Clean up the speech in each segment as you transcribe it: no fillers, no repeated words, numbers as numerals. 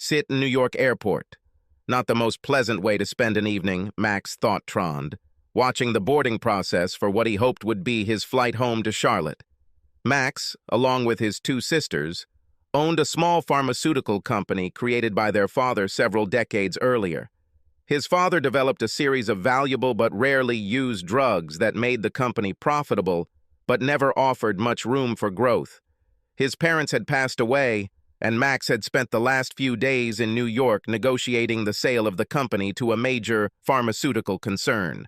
Sit in New York airport. Not the most pleasant way to spend an evening, Max thought Trond, watching the boarding process for what he hoped would be his flight home to Charlotte. Max, along with his two sisters, owned a small pharmaceutical company created by their father several decades earlier. His father developed a series of valuable but rarely used drugs that made the company profitable but never offered much room for growth. His parents had passed away, and Max had spent the last few days in New York negotiating the sale of the company to a major pharmaceutical concern.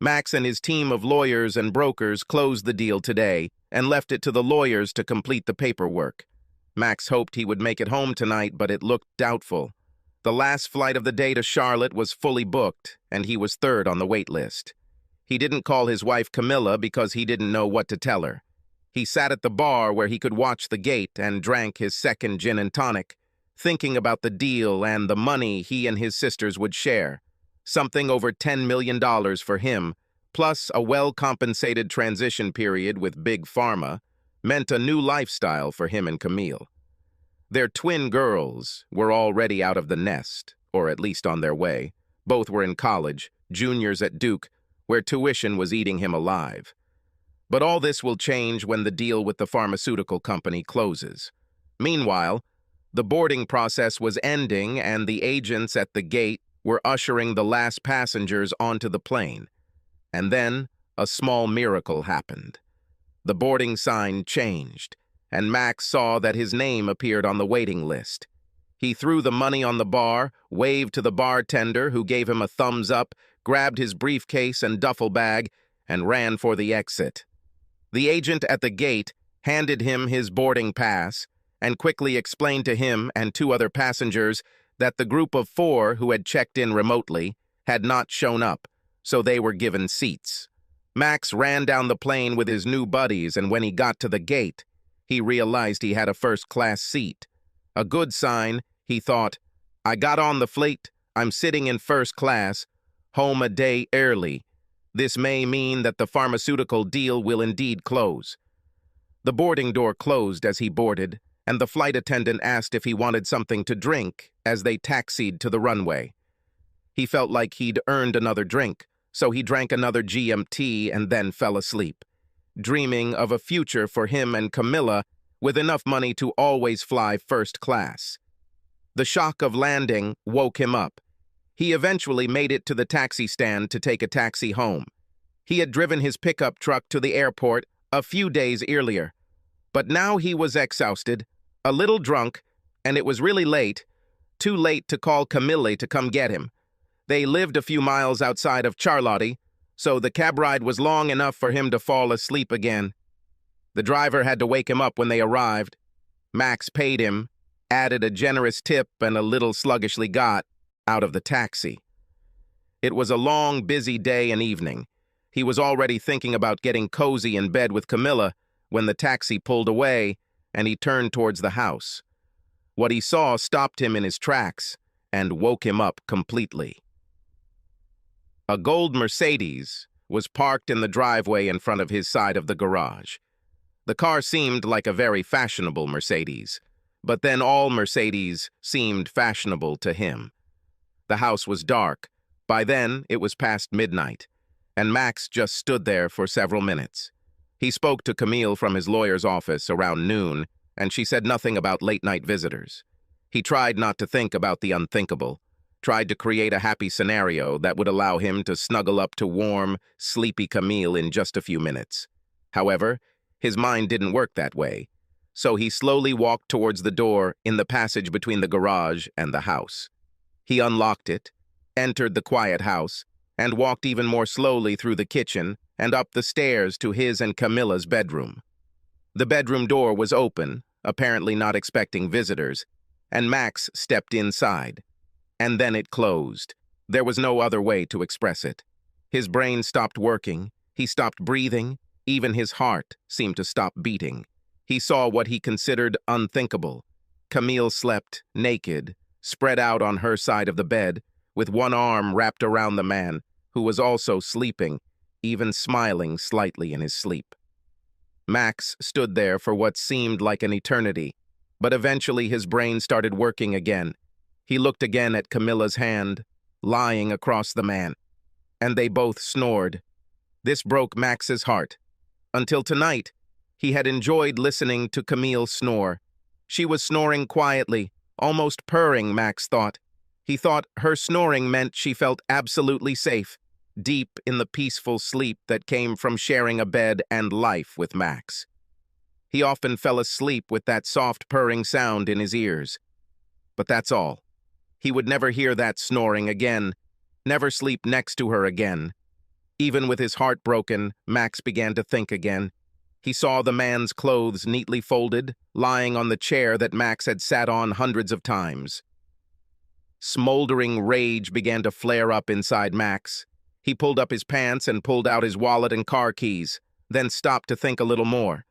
Max and his team of lawyers and brokers closed the deal today and left it to the lawyers to complete the paperwork. Max hoped he would make it home tonight, but it looked doubtful. The last flight of the day to Charlotte was fully booked, and he was third on the wait list. He didn't call his wife Camilla because he didn't know what to tell her. He sat at the bar where he could watch the gate and drank his second gin and tonic, thinking about the deal and the money he and his sisters would share. Something over $10 million for him, plus a well-compensated transition period with Big Pharma, meant a new lifestyle for him and Camille. Their twin girls were already out of the nest, or at least on their way. Both were in college, juniors at Duke, where tuition was eating him alive. But all this will change when the deal with the pharmaceutical company closes. Meanwhile, the boarding process was ending and the agents at the gate were ushering the last passengers onto the plane. And then a small miracle happened. The boarding sign changed, and Max saw that his name appeared on the waiting list. He threw the money on the bar, waved to the bartender, who gave him a thumbs up, grabbed his briefcase and duffel bag, and ran for the exit. The agent at the gate handed him his boarding pass and quickly explained to him and two other passengers that the group of 4 who had checked in remotely had not shown up, so they were given seats. Max ran down the plane with his new buddies, and when he got to the gate, he realized he had a first-class seat. A good sign, he thought. I got on the flight, I'm sitting in first class, home a day early. This may mean that the pharmaceutical deal will indeed close. The boarding door closed as he boarded, and the flight attendant asked if he wanted something to drink as they taxied to the runway. He felt like he'd earned another drink, so he drank another GMT and then fell asleep, dreaming of a future for him and Camilla with enough money to always fly first class. The shock of landing woke him up. He eventually made it to the taxi stand to take a taxi home. He had driven his pickup truck to the airport a few days earlier, but now he was exhausted, a little drunk, and it was really late, too late to call Camille to come get him. They lived a few miles outside of Charlotte, so the cab ride was long enough for him to fall asleep again. The driver had to wake him up when they arrived. Max paid him, added a generous tip, and a little sluggishly got out of the taxi. It was a long, busy day and evening. He was already thinking about getting cozy in bed with Camilla when the taxi pulled away and he turned towards the house. What he saw stopped him in his tracks and woke him up completely. A gold Mercedes was parked in the driveway in front of his side of the garage. The car seemed like a very fashionable Mercedes, but then all Mercedes seemed fashionable to him. The house was dark. By then, it was past midnight, and Max just stood there for several minutes. He spoke to Camille from his lawyer's office around noon, and she said nothing about late-night visitors. He tried not to think about the unthinkable, tried to create a happy scenario that would allow him to snuggle up to warm, sleepy Camille in just a few minutes. However, his mind didn't work that way, so he slowly walked towards the door in the passage between the garage and the house. He unlocked it, entered the quiet house, and walked even more slowly through the kitchen and up the stairs to his and Camilla's bedroom. The bedroom door was open, apparently not expecting visitors, and Max stepped inside. And then it closed. There was no other way to express it. His brain stopped working, he stopped breathing, even his heart seemed to stop beating. He saw what he considered unthinkable. Camille slept, naked, spread out on her side of the bed, with one arm wrapped around the man, who was also sleeping, even smiling slightly in his sleep. Max stood there for what seemed like an eternity, but eventually his brain started working again. He looked again at Camilla's hand, lying across the man, and they both snored. This broke Max's heart. Until tonight, he had enjoyed listening to Camille snore. She was snoring quietly, almost purring, Max thought. He thought her snoring meant she felt absolutely safe, deep in the peaceful sleep that came from sharing a bed and life with Max. He often fell asleep with that soft purring sound in his ears. But that's all. He would never hear that snoring again, never sleep next to her again. Even with his heart broken, Max began to think again. He saw the man's clothes neatly folded, lying on the chair that Max had sat on hundreds of times. Smoldering rage began to flare up inside Max. He pulled up his pants and pulled out his wallet and car keys, then stopped to think a little more.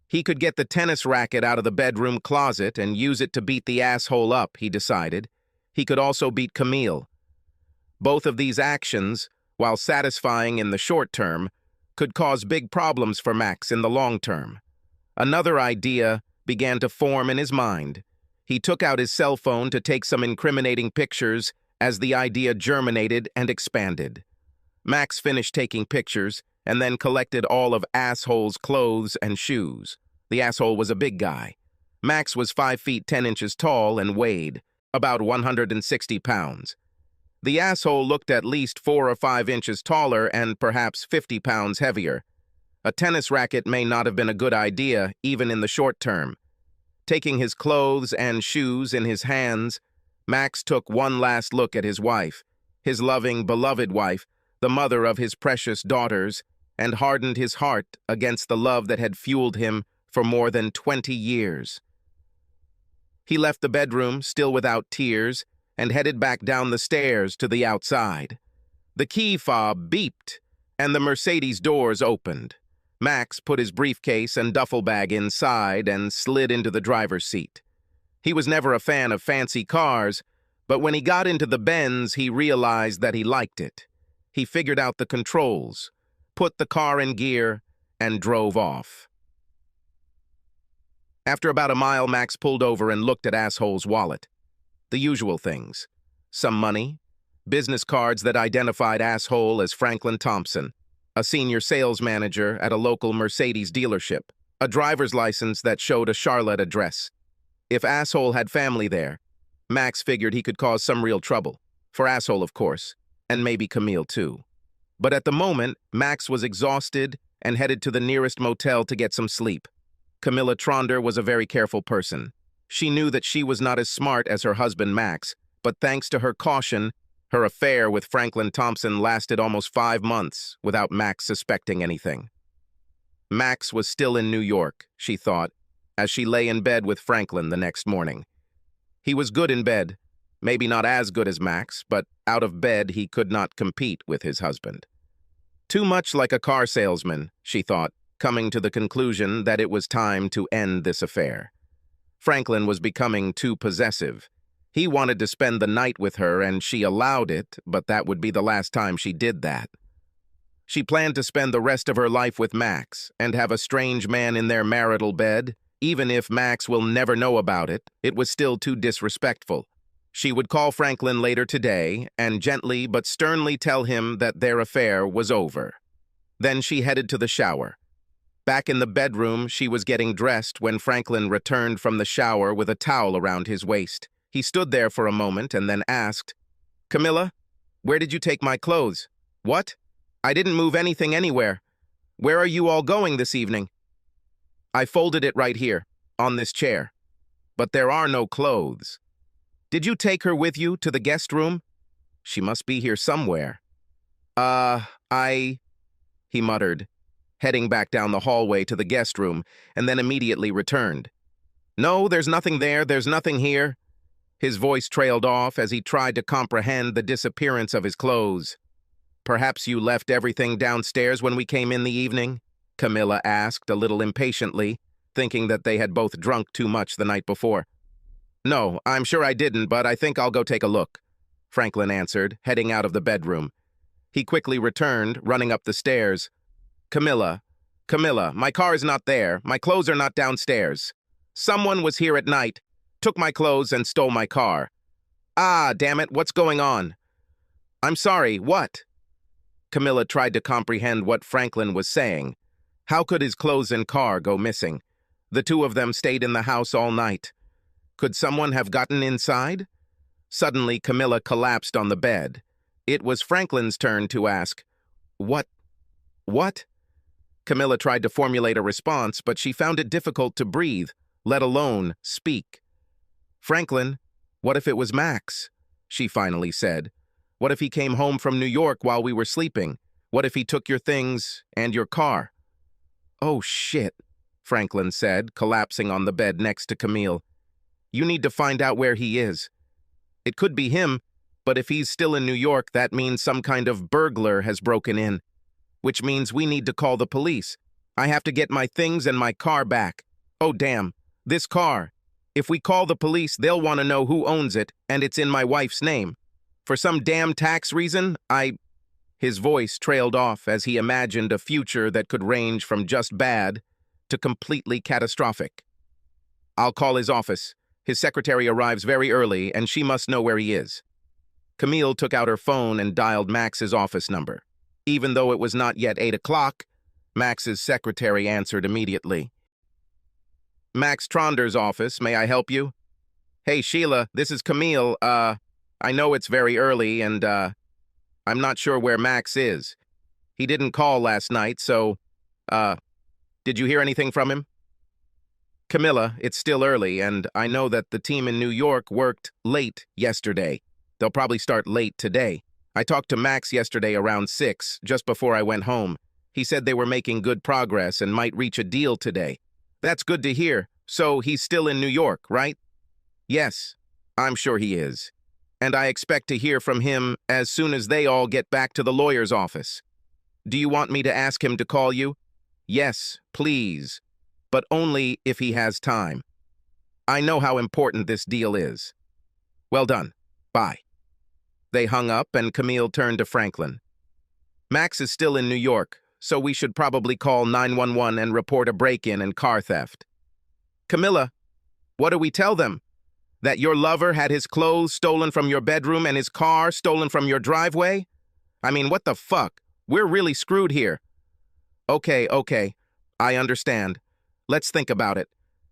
He could get the tennis racket out of the bedroom closet and use it to beat the asshole up, he decided. He could also beat Camille. Both of these actions, while satisfying in the short term, could cause big problems for Max in the long term. Another idea began to form in his mind. He took out his cell phone to take some incriminating pictures as the idea germinated and expanded. Max finished taking pictures and then collected all of Asshole's clothes and shoes. The asshole was a big guy. Max was 5 feet 10 inches tall and weighed about 160 pounds. The asshole looked at least 4 or 5 inches taller and perhaps 50 pounds heavier. A tennis racket may not have been a good idea, even in the short term. Taking his clothes and shoes in his hands, Max took one last look at his wife, his loving, beloved wife, the mother of his precious daughters, and hardened his heart against the love that had fueled him for more than 20 years. He left the bedroom, still without tears, and headed back down the stairs to the outside. The key fob beeped, and the Mercedes doors opened. Max put his briefcase and duffel bag inside and slid into the driver's seat. He was never a fan of fancy cars, but when he got into the Benz, he realized that he liked it. He figured out the controls, put the car in gear, and drove off. After about a mile, Max pulled over and looked at Asshole's wallet. The usual things. Some money, business cards that identified Asshole as Franklin Thompson, a senior sales manager at a local Mercedes dealership, a driver's license that showed a Charlotte address. If Asshole had family there, Max figured he could cause some real trouble. For Asshole, of course, and maybe Camille too. But at the moment, Max was exhausted and headed to the nearest motel to get some sleep. Camilla Tronder was a very careful person. She knew that she was not as smart as her husband Max, but thanks to her caution, her affair with Franklin Thompson lasted almost 5 months without Max suspecting anything. Max was still in New York, she thought, as she lay in bed with Franklin the next morning. He was good in bed, maybe not as good as Max, but out of bed he could not compete with his husband. Too much like a car salesman, she thought, coming to the conclusion that it was time to end this affair. Franklin was becoming too possessive. He wanted to spend the night with her, and she allowed it, but that would be the last time she did that. She planned to spend the rest of her life with Max and have a strange man in their marital bed. Even if Max will never know about it, it was still too disrespectful. She would call Franklin later today and gently but sternly tell him that their affair was over. Then she headed to the shower. Back in the bedroom, she was getting dressed when Franklin returned from the shower with a towel around his waist. He stood there for a moment and then asked, "Camilla, where did you take my clothes?" "What? I didn't move anything anywhere. Where are you all going this evening?" "I folded it right here, on this chair. But there are no clothes." "Did you take her with you to the guest room?" "She must be here somewhere." He muttered, heading back down the hallway to the guest room, and then immediately returned. "No, there's nothing there, there's nothing here." His voice trailed off as he tried to comprehend the disappearance of his clothes. "Perhaps you left everything downstairs when we came in the evening?" Camilla asked a little impatiently, thinking that they had both drunk too much the night before. "No, I'm sure I didn't, but I think I'll go take a look," Franklin answered, heading out of the bedroom. He quickly returned, running up the stairs. Camilla, my car is not there. My clothes are not downstairs. Someone was here at night, took my clothes and stole my car. Ah, damn it, what's going on? I'm sorry, what? Camilla tried to comprehend what Franklin was saying. How could his clothes and car go missing? The two of them stayed in the house all night. Could someone have gotten inside? Suddenly, Camilla collapsed on the bed. It was Franklin's turn to ask, What? What? Camilla tried to formulate a response, but she found it difficult to breathe, let alone speak. Franklin, what if it was Max? She finally said. What if he came home from New York while we were sleeping? What if he took your things and your car? Oh, shit, Franklin said, collapsing on the bed next to Camille. You need to find out where he is. It could be him, but if he's still in New York, that means some kind of burglar has broken in, which means we need to call the police. I have to get my things and my car back. Oh, damn, this car. If we call the police, they'll want to know who owns it, and it's in my wife's name. For some damn tax reason, His voice trailed off as he imagined a future that could range from just bad to completely catastrophic. I'll call his office. His secretary arrives very early, and she must know where he is. Camille took out her phone and dialed Max's office number. Even though it was not yet 8 o'clock, Max's secretary answered immediately. Max Tronder's office, may I help you? Hey, Sheila, this is Camille. I know it's very early, and, I'm not sure where Max is. He didn't call last night, so, did you hear anything from him? Camilla, it's still early, and I know that the team in New York worked late yesterday. They'll probably start late today. I talked to Max yesterday around 6, just before I went home. He said they were making good progress and might reach a deal today. That's good to hear. So he's still in New York, right? Yes, I'm sure he is. And I expect to hear from him as soon as they all get back to the lawyer's office. Do you want me to ask him to call you? Yes, please. But only if he has time. I know how important this deal is. Well done. Bye. They hung up and Camille turned to Franklin. Max is still in New York, so we should probably call 911 and report a break-in and car theft. Camilla, what do we tell them? That your lover had his clothes stolen from your bedroom and his car stolen from your driveway? I mean, what the fuck? We're really screwed here. Okay, I understand. Let's think about it.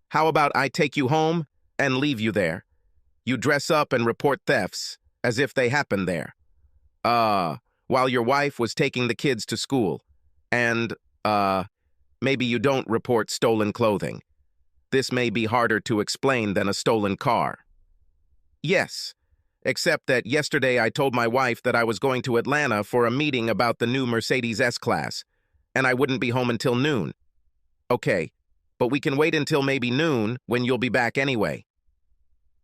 How about I take you home and leave you there? You dress up and report thefts, as if they happened there. While your wife was taking the kids to school. And, maybe you don't report stolen clothing. This may be harder to explain than a stolen car. Yes, except that yesterday I told my wife that I was going to Atlanta for a meeting about the new Mercedes S-Class, and I wouldn't be home until noon. Okay, but we can wait until maybe noon when you'll be back anyway.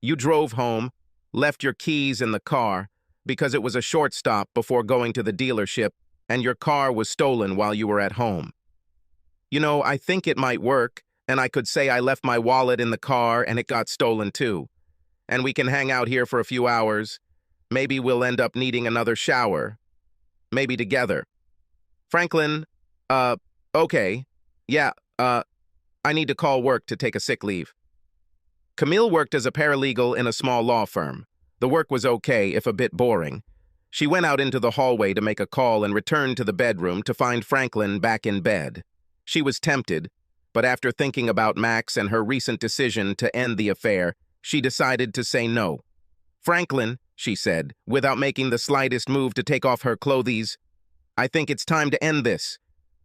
You drove home, left your keys in the car, because it was a short stop before going to the dealership, and your car was stolen while you were at home. You know, I think it might work, and I could say I left my wallet in the car and it got stolen too. And we can hang out here for a few hours. Maybe we'll end up needing another shower. Maybe together. Franklin, okay. Yeah, I need to call work to take a sick leave. Camille worked as a paralegal in a small law firm. The work was okay, if a bit boring. She went out into the hallway to make a call and returned to the bedroom to find Franklin back in bed. She was tempted, but after thinking about Max and her recent decision to end the affair, she decided to say no. Franklin, she said, without making the slightest move to take off her clothes, I think it's time to end this.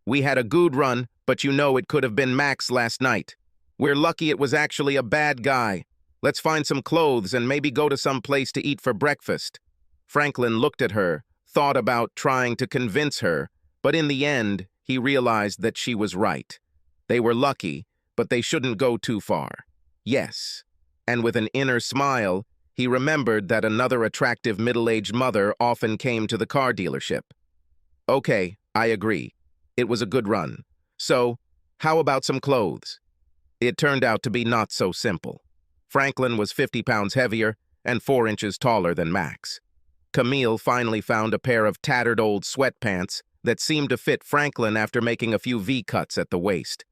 We had a good run, but you know it could have been Max last night. We're lucky it was actually a bad guy. Let's find some clothes and maybe go to some place to eat for breakfast. Franklin looked at her, thought about trying to convince her, but in the end, he realized that she was right. They were lucky, but they shouldn't go too far. Yes. And with an inner smile, he remembered that another attractive middle-aged mother often came to the car dealership. Okay, I agree. It was a good run. So, how about some clothes? It turned out to be not so simple. Franklin was 50 pounds heavier and 4 inches taller than Max. Camille finally found a pair of tattered old sweatpants that seemed to fit Franklin after making a few V-cuts at the waist.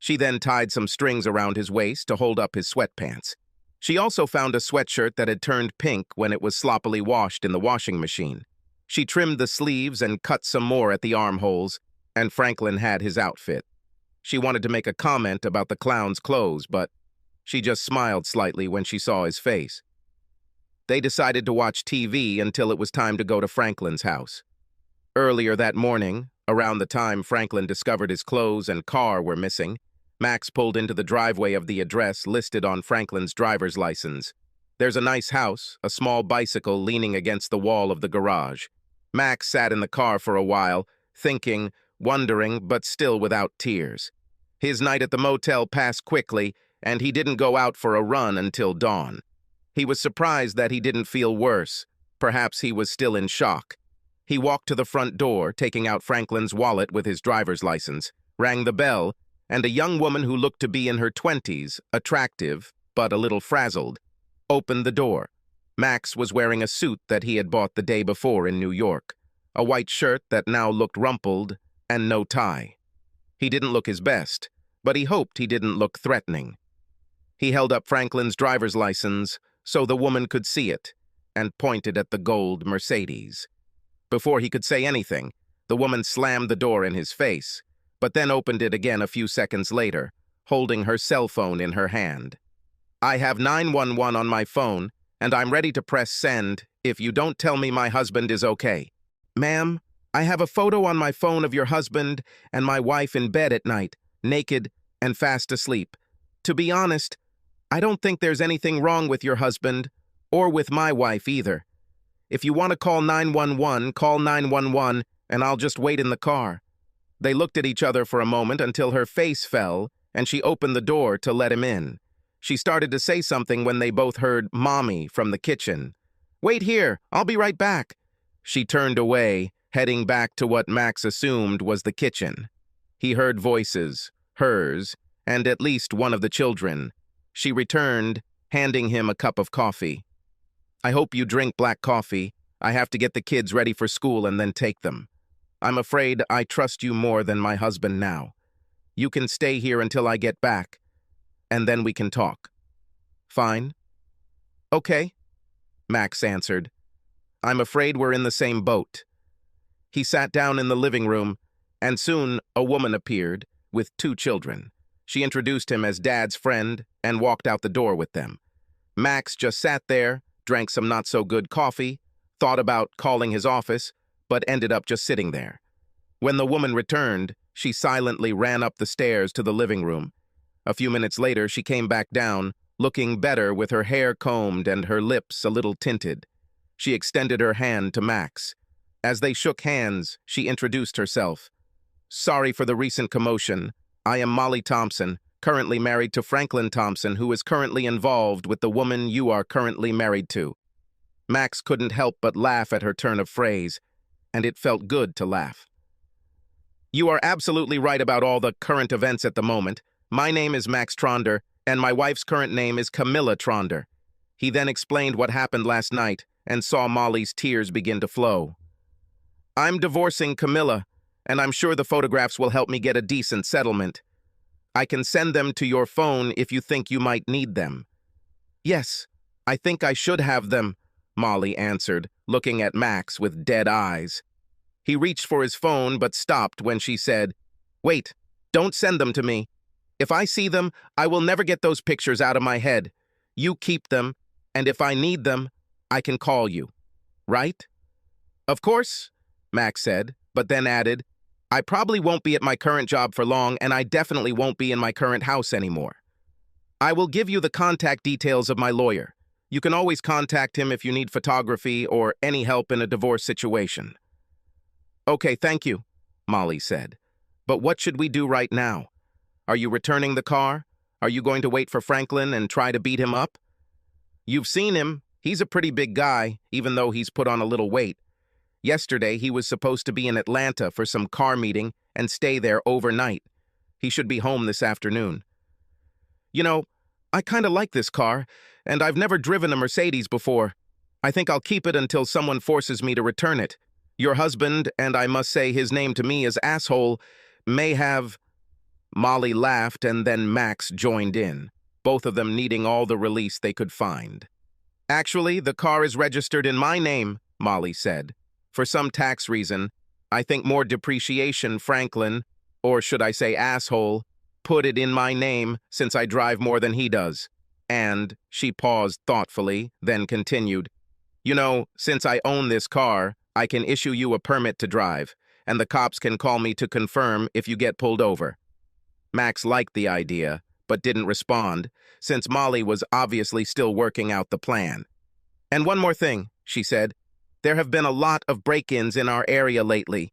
She then tied some strings around his waist to hold up his sweatpants. She also found a sweatshirt that had turned pink when it was sloppily washed in the washing machine. She trimmed the sleeves and cut some more at the armholes, and Franklin had his outfit. She wanted to make a comment about the clown's clothes, but she just smiled slightly when she saw his face. They decided to watch TV until it was time to go to Franklin's house. Earlier that morning, around the time Franklin discovered his clothes and car were missing, Max pulled into the driveway of the address listed on Franklin's driver's license. There's a nice house, a small bicycle leaning against the wall of the garage. Max sat in the car for a while, thinking, wondering, but still without tears. His night at the motel passed quickly, and he didn't go out for a run until dawn. He was surprised that he didn't feel worse. Perhaps he was still in shock. He walked to the front door, taking out Franklin's wallet with his driver's license, rang the bell, and a young woman who looked to be in her 20s, attractive, but a little frazzled, opened the door. Max was wearing a suit that he had bought the day before in New York, a white shirt that now looked rumpled, and no tie. He didn't look his best, but he hoped he didn't look threatening. He held up Franklin's driver's license so the woman could see it, and pointed at the gold Mercedes. Before he could say anything, the woman slammed the door in his face, but then opened it again a few seconds later, holding her cell phone in her hand. "I have 911 on my phone, and I'm ready to press send if you don't tell me my husband is okay." "Ma'am, I have a photo on my phone of your husband and my wife in bed at night, naked and fast asleep. To be honest, I don't think there's anything wrong with your husband, or with my wife either. If you want to call 911, call 911, and I'll just wait in the car." They looked at each other for a moment until her face fell, and she opened the door to let him in. She started to say something when they both heard "Mommy" from the kitchen. "Wait here, I'll be right back." She turned away, heading back to what Max assumed was the kitchen. He heard voices, hers, and at least one of the children. She returned, handing him a cup of coffee. "I hope you drink black coffee. I have to get the kids ready for school and then take them. I'm afraid I trust you more than my husband now. You can stay here until I get back, and then we can talk." "Fine." "Okay," Max answered. "I'm afraid we're in the same boat." He sat down in the living room, and soon a woman appeared with 2 children. She introduced him as Dad's friend and walked out the door with them. Max just sat there, drank some not-so-good coffee, thought about calling his office, but ended up just sitting there. When the woman returned, she silently ran up the stairs to the living room. A few minutes later, she came back down, looking better with her hair combed and her lips a little tinted. She extended her hand to Max. As they shook hands, she introduced herself. "Sorry for the recent commotion. I am Molly Thompson, currently married to Franklin Thompson, who is currently involved with the woman you are currently married to." Max couldn't help but laugh at her turn of phrase, and it felt good to laugh. "You are absolutely right about all the current events at the moment. My name is Max Tronder, and my wife's current name is Camilla Tronder." He then explained what happened last night and saw Molly's tears begin to flow. "I'm divorcing Camilla, and I'm sure the photographs will help me get a decent settlement. I can send them to your phone if you think you might need them." "Yes, I think I should have them," Molly answered, looking at Max with dead eyes. He reached for his phone but stopped when she said, "Wait, don't send them to me. If I see them, I will never get those pictures out of my head. You keep them, and if I need them, I can call you. Right?" "Of course," Max said, but then added, "I probably won't be at my current job for long, and I definitely won't be in my current house anymore. I will give you the contact details of my lawyer. You can always contact him if you need photography or any help in a divorce situation." "Okay, thank you," Molly said. "But what should we do right now? Are you returning the car? Are you going to wait for Franklin and try to beat him up? You've seen him. He's a pretty big guy, even though he's put on a little weight. Yesterday, he was supposed to be in Atlanta for some car meeting and stay there overnight. He should be home this afternoon. You know, I kind of like this car, and I've never driven a Mercedes before. I think I'll keep it until someone forces me to return it. Your husband, and I must say his name to me is asshole, may have..." Molly laughed, and then Max joined in. both of them needing all the release they could find. "Actually, the car is registered in my name," Molly said. "For some tax reason, I think more depreciation, Franklin, or should I say asshole, put it in my name since I drive more than he does." And she paused thoughtfully, then continued, "You know, since I own this car, I can issue you a permit to drive, and the cops can call me to confirm if you get pulled over." Max liked the idea, but didn't respond, since Molly was obviously still working out the plan. "And one more thing," she said. "There have been a lot of break-ins in our area lately.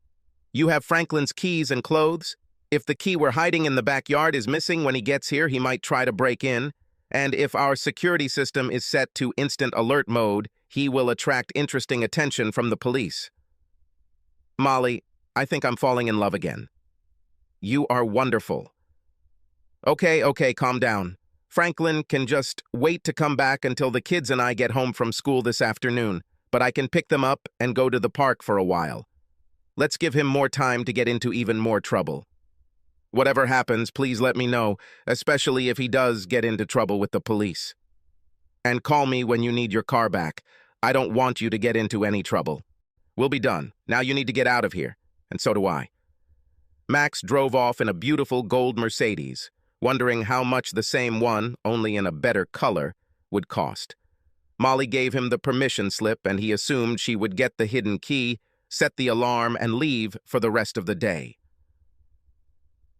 You have Franklin's keys and clothes? If the key we're hiding in the backyard is missing when he gets here, he might try to break in. And if our security system is set to instant alert mode, he will attract interesting attention from the police." "Molly, I think I'm falling in love again." "You are wonderful." Okay, calm down. Franklin can just wait to come back until the kids and I get home from school this afternoon, but I can pick them up and go to the park for a while. Let's give him more time to get into even more trouble. Whatever happens, please let me know, especially if he does get into trouble with the police. And call me when you need your car back. I don't want you to get into any trouble. We'll be done. Now you need to get out of here, and so do I. Max drove off in a beautiful gold Mercedes, wondering how much the same one, only in a better color, would cost. Molly gave him the permission slip, and he assumed she would get the hidden key, set the alarm, and leave for the rest of the day.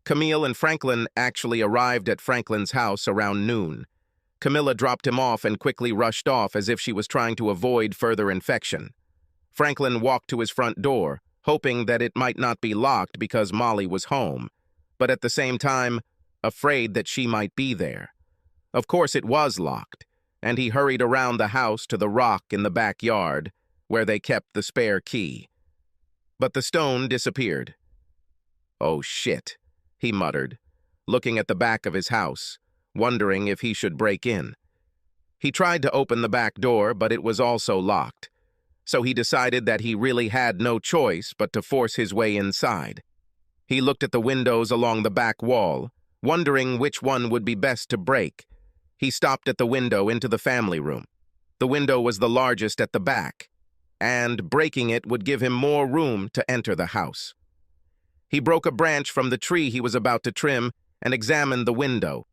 Camille and Franklin actually arrived at Franklin's house around noon. Camilla dropped him off and quickly rushed off as if she was trying to avoid further infection. Franklin walked to his front door, hoping that it might not be locked because Molly was home, but at the same time, afraid that she might be there. Of course it was locked, and he hurried around the house to the rock in the backyard, where they kept the spare key. But the stone disappeared. "Oh shit," he muttered, looking at the back of his house, wondering if he should break in. He tried to open the back door, but it was also locked, so he decided that he really had no choice but to force his way inside. He looked at the windows along the back wall, wondering which one would be best to break. He stopped at the window into the family room. The window was the largest at the back, and breaking it would give him more room to enter the house. He broke a branch from the tree he was about to trim and examined the window.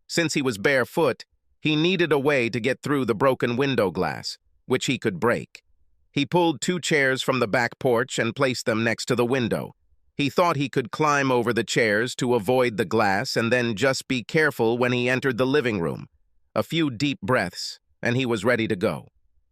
Since he was barefoot, he needed a way to get through the broken window glass, which he could break. He pulled 2 chairs from the back porch and placed them next to the window. He thought he could climb over the chairs to avoid the glass and then just be careful when he entered the living room. A few deep breaths, and he was ready to go.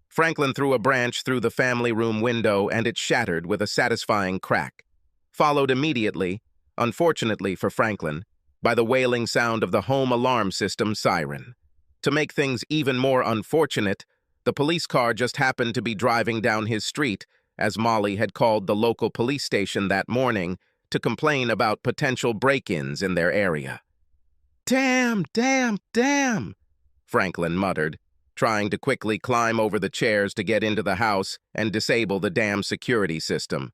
Franklin threw a branch through the family room window and it shattered with a satisfying crack, followed immediately, unfortunately for Franklin, by the wailing sound of the home alarm system siren. To make things even more unfortunate, the police car just happened to be driving down his street, as Molly had called the local police station that morning to complain about potential break-ins in their area. Damn, Franklin muttered, trying to quickly climb over the chairs to get into the house and disable the damn security system,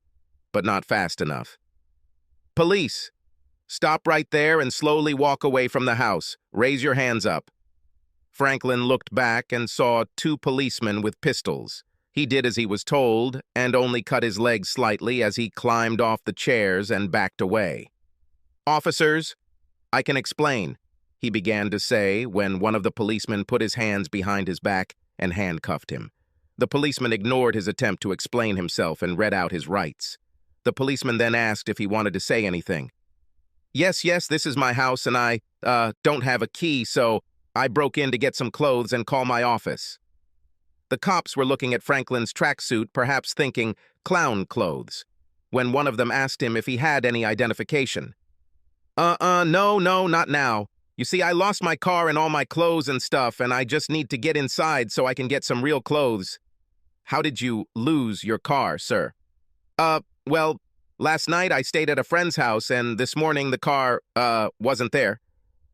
but not fast enough. "Police! Stop right there and slowly walk away from the house. Raise your hands up." Franklin looked back and saw 2 policemen with pistols. He did as he was told and only cut his legs slightly as he climbed off the chairs and backed away. "Officers, I can explain," he began to say when one of the policemen put his hands behind his back and handcuffed him. The policeman ignored his attempt to explain himself and read out his rights. The policeman then asked if he wanted to say anything. Yes, this is my house and I, don't have a key, so I broke in to get some clothes and call my office." The cops were looking at Franklin's tracksuit, perhaps thinking clown clothes, when one of them asked him if he had any identification. No, not now. You see, I lost my car and all my clothes and stuff, and I just need to get inside so I can get some real clothes." "How did you lose your car, sir?" Well, last night I stayed at a friend's house, and this morning the car, wasn't there."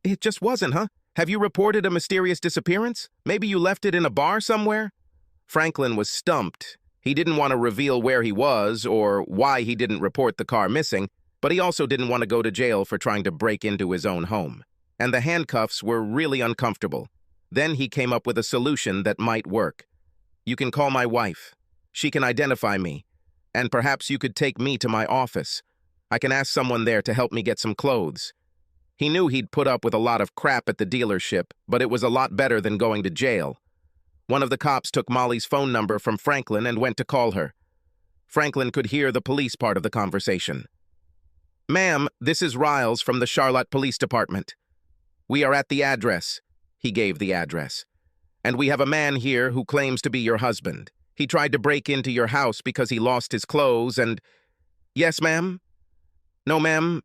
"It just wasn't, huh? Have you reported a mysterious disappearance? Maybe you left it in a bar somewhere?" Franklin was stumped. He didn't want to reveal where he was or why he didn't report the car missing, but he also didn't want to go to jail for trying to break into his own home. and the handcuffs were really uncomfortable. Then he came up with a solution that might work. "You can call my wife. She can identify me, and perhaps you could take me to my office. I can ask someone there to help me get some clothes." He knew he'd put up with a lot of crap at the dealership, but it was a lot better than going to jail. One of the cops took Molly's phone number from Franklin and went to call her. Franklin could hear the police part of the conversation. "Ma'am, this is Riles from the Charlotte Police Department. We are at the address." He gave the address. "And we have a man here who claims to be your husband. He tried to break into your house because he lost his clothes and—" "Yes, ma'am?" "No, ma'am."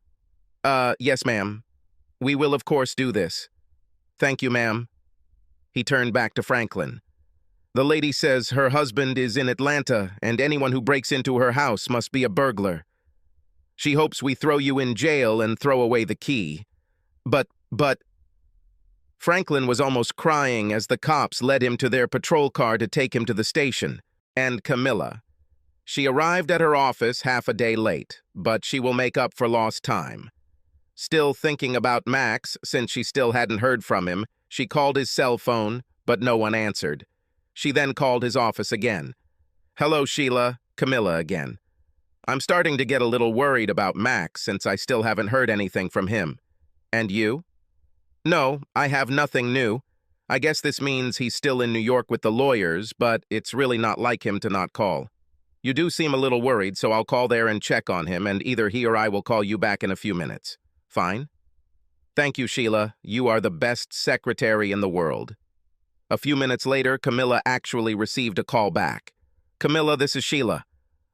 Yes, ma'am. We will, of course, do this." "Thank you, ma'am." He turned back to Franklin. "The lady says her husband is in Atlanta, and anyone who breaks into her house must be a burglar. She hopes we throw you in jail and throw away the key. But... Franklin was almost crying as the cops led him to their patrol car to take him to the station. And Camilla. She arrived at her office half a day late, but she will make up for lost time. Still thinking about Max, since she still hadn't heard from him, she called his cell phone, but no one answered. She then called his office again. "Hello, Sheila," Camilla again. "I'm starting to get a little worried about Max since I still haven't heard anything from him. And you?" "No, I have nothing new. I guess this means he's still in New York with the lawyers, but it's really not like him to not call. You do seem a little worried, so I'll call there and check on him, and either he or I will call you back in a few minutes. Fine?" "Thank you, Sheila. You are the best secretary in the world." A few minutes later, Camilla actually received a call back. "Camilla, this is Sheila.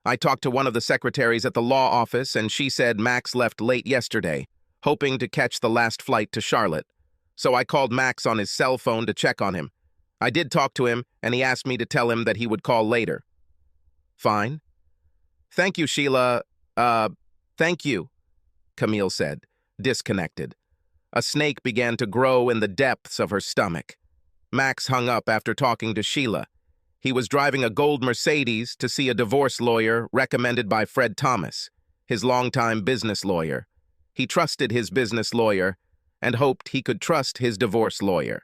I talked to one of the secretaries at the law office, and she said Max left late yesterday, hoping to catch the last flight to Charlotte. So I called Max on his cell phone to check on him. I did talk to him, and he asked me to tell him that he would call later." "Fine." "Thank you, Sheila. Thank you," Camille said, disconnected. A snake began to grow in the depths of her stomach. Max hung up after talking to Sheila. He was driving a gold Mercedes to see a divorce lawyer recommended by Fred Thomas, his longtime business lawyer. He trusted his business lawyer and hoped he could trust his divorce lawyer.